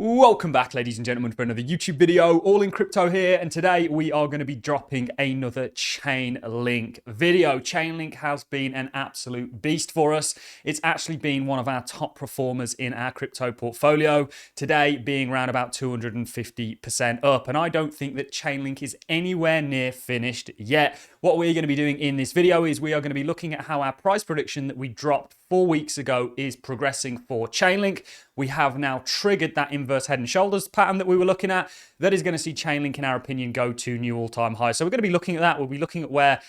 Welcome back, ladies and gentlemen, for another YouTube video. Allincrypto here, and today we are going to be dropping another Chainlink video. Chainlink has been an absolute beast for us. It's actually been one of our top performers in our crypto portfolio, today being around about 250% up. And I don't think that Chainlink is anywhere near finished yet. What we're going to be doing in this video is we are going to be looking at how our price prediction that we dropped 4 weeks ago is progressing for Chainlink. We have now triggered that inverse head and shoulders pattern that we were looking at. That is going to see Chainlink, in our opinion, go to new all-time highs. So we're going to be looking at that. We'll be looking at where,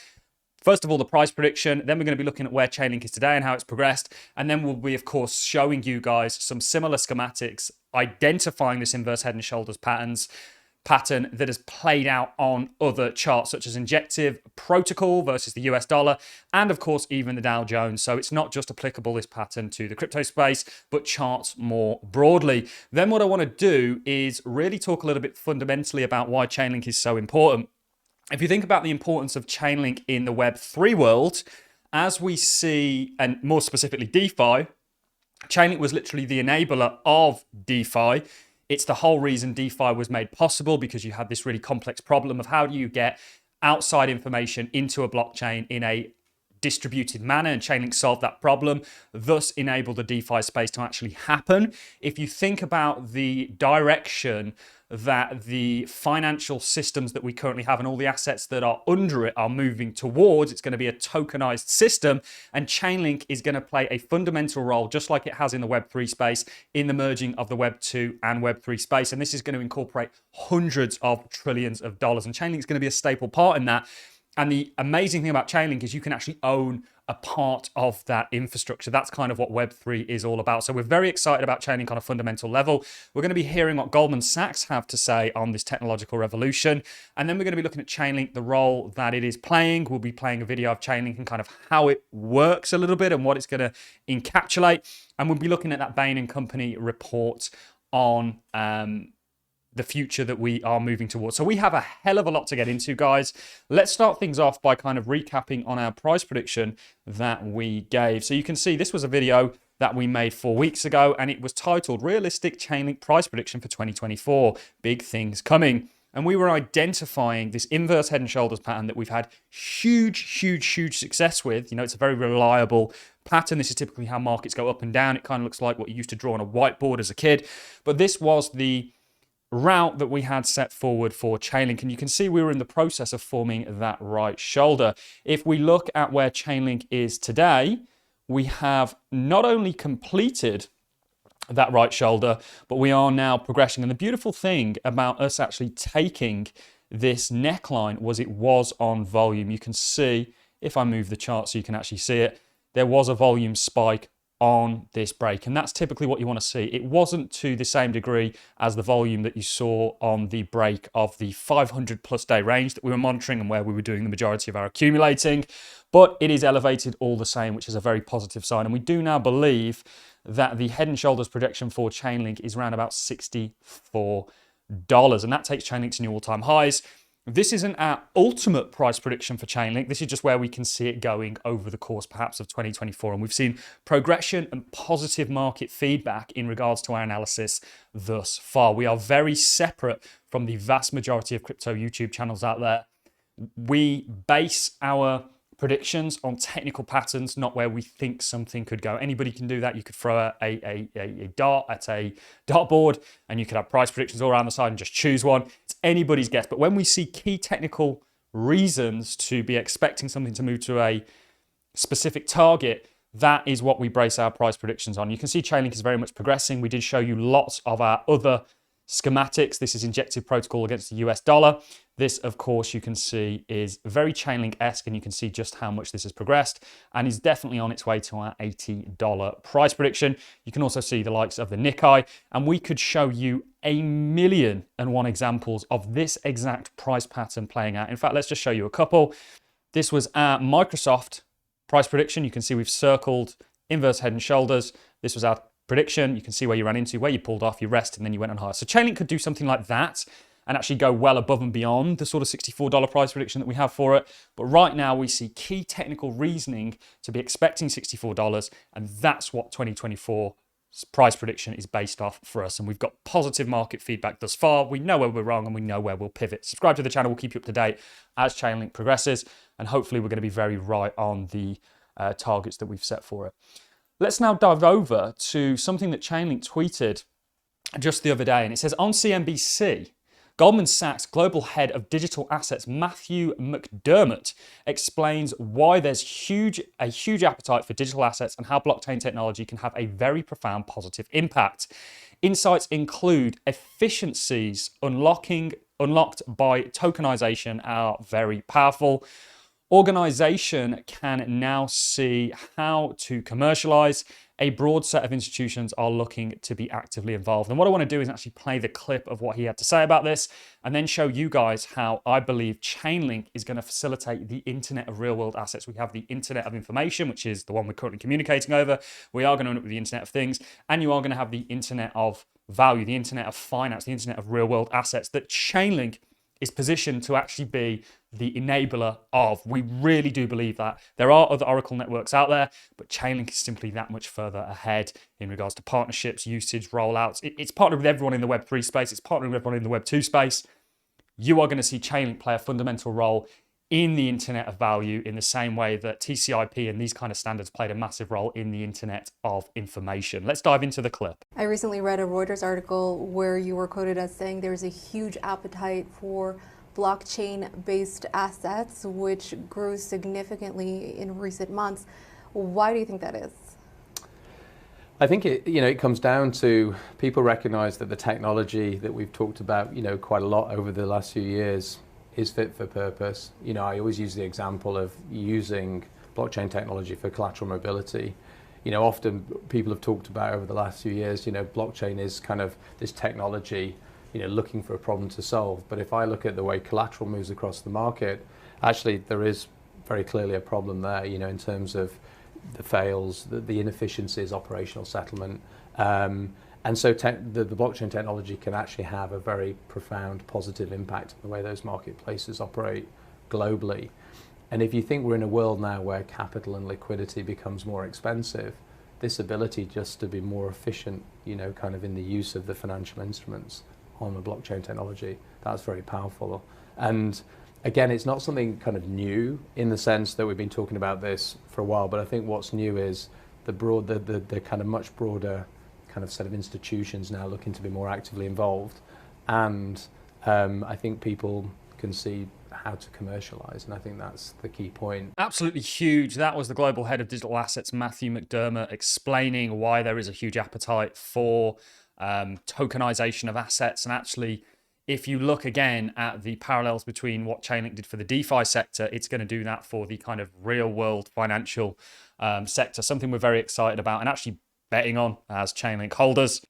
first of all, the price prediction. Then we're going to be looking at where Chainlink is today and how it's progressed. And then we'll be, of course, showing you guys some similar schematics, identifying this inverse head and shoulders pattern that has played out on other charts such as Injective Protocol versus the US dollar, and of course even the Dow Jones. So it's not just applicable, this pattern, to the crypto space, but charts more broadly. Then what I want to do is really talk a little bit fundamentally about why Chainlink is so important. If you think about the importance of Chainlink in the Web3 world, as we see, and more specifically DeFi, Chainlink was literally the enabler of DeFi. It's the whole reason DeFi was made possible, because you had this really complex problem of how do you get outside information into a blockchain in a distributed manner, and Chainlink solved that problem, thus enabled the DeFi space to actually happen. If you think about the direction that the financial systems that we currently have and all the assets that are under it are moving towards, it's going to be a tokenized system, and Chainlink is going to play a fundamental role, just like it has in the Web3 space, in the merging of the Web2 and Web3 space. And this is going to incorporate hundreds of trillions of dollars, and Chainlink is going to be a staple part in that. And the amazing thing about Chainlink is you can actually own a part of that infrastructure. That's kind of what Web3 is all about. So we're very excited about Chainlink on a fundamental level. We're going to be hearing what Goldman Sachs have to say on this technological revolution. And then we're going to be looking at Chainlink, the role that it is playing. We'll be playing a video of Chainlink and kind of how it works a little bit and what it's going to encapsulate. And we'll be looking at that Bain & Company report on the future that we are moving towards. So we have a hell of a lot to get into, guys. Let's start things off by kind of recapping on our price prediction that we gave. So you can see this was a video that we made 4 weeks ago, and it was titled Realistic Chainlink Price Prediction for 2024, Big Things Coming. And we were identifying this inverse head and shoulders pattern that we've had huge success with. You know, it's a very reliable pattern. This is typically how markets go up and down. It kind of looks like what you used to draw on a whiteboard as a kid. But this was the route that we had set forward for Chainlink, and you can see we were in the process of forming that right shoulder. If we look at where Chainlink is today, we have not only completed that right shoulder, but we are now progressing. And the beautiful thing about us actually taking this neckline was it was on volume. You can see, if I move the chart so you can actually see it, there was a volume spike on this break, and that's typically what you want to see. It wasn't to the same degree as the volume that you saw on the break of the 500+ day range that we were monitoring and where we were doing the majority of our accumulating, but it is elevated all the same, which is a very positive sign. And we do now believe that the head and shoulders projection for Chainlink is around about $64, and that takes Chainlink to new all-time highs. This isn't our ultimate price prediction for Chainlink. This is just where we can see it going over the course perhaps of 2024. And we've seen progression and positive market feedback in regards to our analysis thus far. We are very separate from the vast majority of crypto YouTube channels out there. We base our predictions on technical patterns, not where we think something could go. Anybody can do that. You could throw a dart at a dartboard and you could have price predictions all around the side and just choose one. It's anybody's guess. But when we see key technical reasons to be expecting something to move to a specific target, that is what we base our price predictions on. You can see Chainlink is very much progressing. We did show you lots of our other schematics. This is Injective Protocol against the US dollar. This, of course, you can see is very Chainlink-esque, and you can see just how much this has progressed and is definitely on its way to our $80 price prediction. You can also see the likes of the Nikkei, and we could show you 1,000,001 examples of this exact price pattern playing out. In fact, let's just show you a couple. This was our Microsoft price prediction. You can see we've circled inverse head and shoulders. This was our prediction. You can see where you ran into, where you pulled off, you rested, and then you went on higher. So Chainlink could do something like that and actually go well above and beyond the sort of $64 price prediction that we have for it. But right now we see key technical reasoning to be expecting $64, and that's what 2024 price prediction is based off for us. And we've got positive market feedback thus far. We know where we're wrong and we know where we'll pivot. Subscribe to the channel. We'll keep you up to date as Chainlink progresses. And hopefully we're going to be very right on the targets that we've set for it. Let's now dive over to something that Chainlink tweeted just the other day. And it says on CNBC, Goldman Sachs global head of digital assets, Matthew McDermott, explains why there's a huge appetite for digital assets and how blockchain technology can have a very profound positive impact. Insights include efficiencies unlocked by tokenization are very powerful. Organization can now see how to commercialize. A broad set of institutions are looking to be actively involved. And what I want to do is actually play the clip of what he had to say about this and then show you guys how I believe Chainlink is going to facilitate the internet of real world assets. We have the internet of information, which is the one we're currently communicating over. We are going to end up with the internet of things, and you are going to have the internet of value, the internet of finance, the internet of real world assets that Chainlink is positioned to actually be the enabler of. We really do believe that. There are other Oracle networks out there, but Chainlink is simply that much further ahead in regards to partnerships, usage, rollouts. It's partnered with everyone in the Web3 space. It's partnered with everyone in the Web2 space. You are going to see Chainlink play a fundamental role in the internet of value in the same way that TCP and these kind of standards played a massive role in the internet of information. Let's dive into the clip. I recently read a Reuters article where you were quoted as saying there's a huge appetite for blockchain-based assets, which grew significantly in recent months. Why do you think that is? I think it comes down to people recognize that the technology that we've talked about, quite a lot over the last few years is fit for purpose. I always use the example of using blockchain technology for collateral mobility. Often people have talked about over the last few years, blockchain is kind of this technology, looking for a problem to solve. But if I look at the way collateral moves across the market, actually there is very clearly a problem there, in terms of the fails, the inefficiencies, operational settlement. And so the blockchain technology can actually have a very profound positive impact on the way those marketplaces operate globally. And if you think we're in a world now where capital and liquidity becomes more expensive, this ability just to be more efficient, kind of in the use of the financial instruments on the blockchain technology, that's very powerful. And again, it's not something kind of new in the sense that we've been talking about this for a while, but I think what's new is the kind of much broader kind of set of institutions now looking to be more actively involved. And I think people can see how to commercialize, and I think that's the key point. Absolutely huge. That was the global head of digital assets, Matthew McDermott, explaining why there is a huge appetite for tokenization of assets. And actually, if you look again at the parallels between what Chainlink did for the DeFi sector, it's going to do that for the kind of real world financial sector, something we're very excited about and actually betting on as Chainlink holders.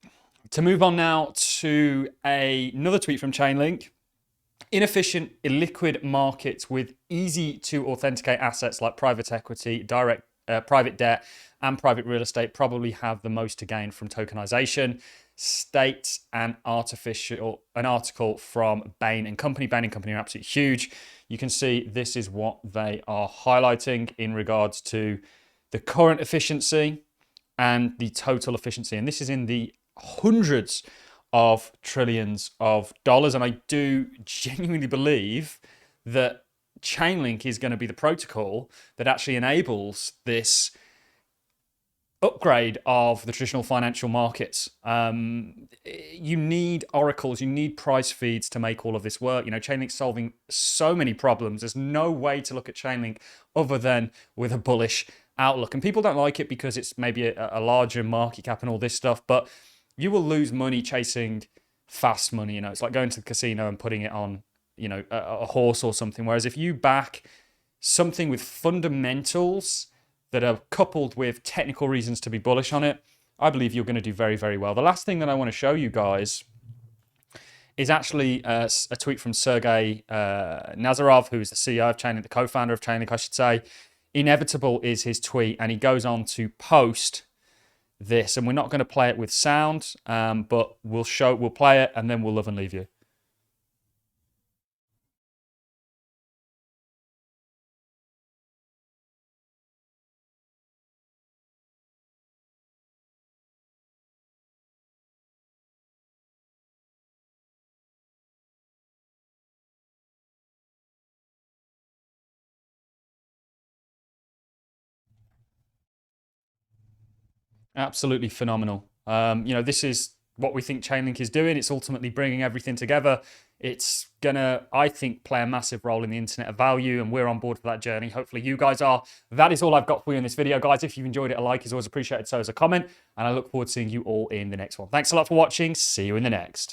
To move on now to another tweet from Chainlink. Inefficient, illiquid markets with easy to authenticate assets like private equity, private debt, and private real estate probably have the most to gain from tokenization, states an article from Bain & Company. Bain & Company are absolutely huge. You can see this is what they are highlighting in regards to the current efficiency and the total efficiency. And this is in the hundreds of trillions of dollars. And I do genuinely believe that Chainlink is going to be the protocol that actually enables this upgrade of the traditional financial markets. You need oracles, you need price feeds to make all of this work. Chainlink's solving so many problems. There's no way to look at Chainlink other than with a bullish outlook. And people don't like it because it's maybe a larger market cap and all this stuff, but you will lose money chasing fast money. It's like going to the casino and putting it on, a horse or something. Whereas if you back something with fundamentals that are coupled with technical reasons to be bullish on it, I believe you're going to do very, very well. The last thing that I want to show you guys is actually a tweet from Sergey Nazarov, who is the CEO of Chainlink, the co-founder of Chainlink, I should say. Inevitable is his tweet, and he goes on to post this, and we're not going to play it with sound, but we'll play it, and then we'll love and leave you. Absolutely phenomenal. You know, this is what we think Chainlink is doing. It's ultimately bringing everything together. It's gonna, I think, play a massive role in the internet of value, and we're on board for that journey. Hopefully you guys are. That is all I've got for you in this video, guys. If you've enjoyed it, a like is always appreciated, so is a comment, and I look forward to seeing you all in the next one. Thanks a lot for watching. See you in the next.